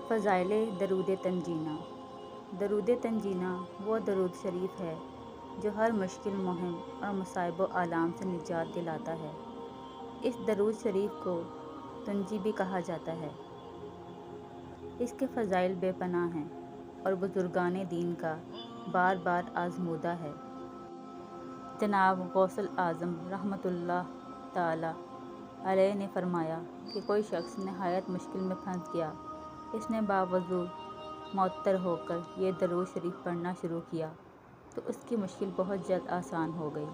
فضائل درود تنجینہ۔ درود تنجینہ وہ درود شریف ہے جو ہر مشکل مہم اور مصائب و آلام سے نجات دلاتا ہے۔ اس درود شریف کو تنجی بھی کہا جاتا ہے۔ اس کے فضائل بے پناہ ہیں اور بزرگان دین کا بار بار آزمودہ ہے۔ جناب غوث الاعظم رحمۃ اللہ تعالی علیہ نے فرمایا کہ کوئی شخص نہایت مشکل میں پھنس گیا، اس نے باوضو معطر ہو کر یہ درود شریف پڑھنا شروع کیا تو اس کی مشکل بہت جلد آسان ہو گئی۔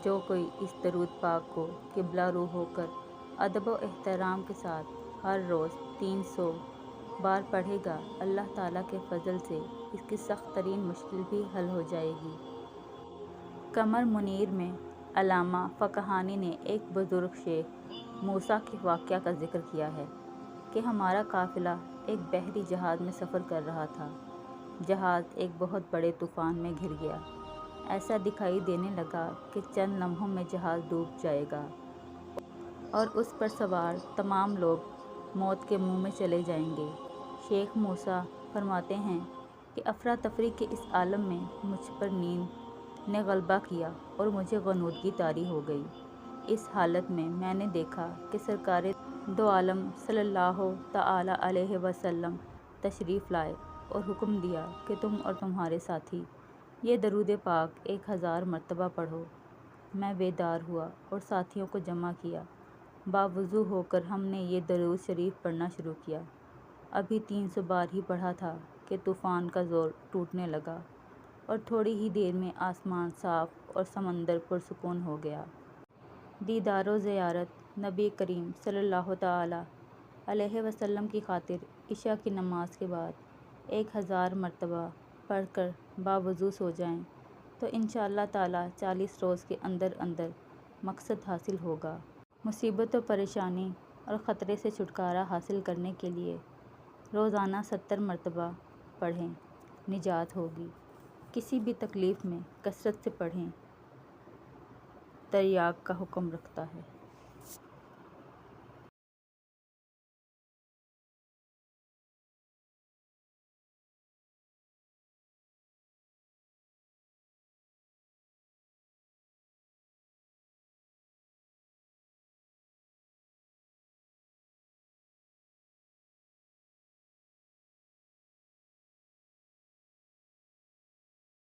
جو کوئی اس درود پاک کو قبلہ رو ہو کر ادب و احترام کے ساتھ ہر روز 300 بار پڑھے گا، اللہ تعالیٰ کے فضل سے اس کی سخت ترین مشکل بھی حل ہو جائے گی۔ قمر منیر میں علامہ فقہانی نے ایک بزرگ شیخ موسیٰ کے واقعہ کا ذکر کیا ہے کہ ہمارا قافلہ ایک بحری جہاز میں سفر کر رہا تھا۔ جہاز ایک بہت بڑے طوفان میں گھر گیا۔ ایسا دکھائی دینے لگا کہ چند لمحوں میں جہاز ڈوب جائے گا اور اس پر سوار تمام لوگ موت کے منہ میں چلے جائیں گے۔ شیخ موسیٰ فرماتے ہیں کہ افراتفری کے اس عالم میں مجھ پر نیند نے غلبہ کیا اور مجھے غنودگی طاری ہو گئی۔ اس حالت میں میں نے دیکھا کہ سرکار دو عالم صلی اللہ تعالی علیہ وسلم تشریف لائے اور حکم دیا کہ تم اور تمہارے ساتھی یہ درود پاک 1000 مرتبہ پڑھو۔ میں بیدار ہوا اور ساتھیوں کو جمع کیا۔ باوضو ہو کر ہم نے یہ درود شریف پڑھنا شروع کیا۔ ابھی 300 بار ہی پڑھا تھا کہ طوفان کا زور ٹوٹنے لگا اور تھوڑی ہی دیر میں آسمان صاف اور سمندر پرسکون ہو گیا۔ دیدار و زیارت نبی کریم صلی اللہ تعالی علیہ وسلم کی خاطر عشاء کی نماز کے بعد 1000 مرتبہ پڑھ کر باوضو سو جائیں تو انشاءاللہ تعالی 40 روز کے اندر اندر مقصد حاصل ہوگا۔ مصیبت و پریشانی اور خطرے سے چھٹکارا حاصل کرنے کے لیے روزانہ 70 مرتبہ پڑھیں، نجات ہوگی۔ کسی بھی تکلیف میں کثرت سے پڑھیں، تریاق کا حکم رکھتا ہے۔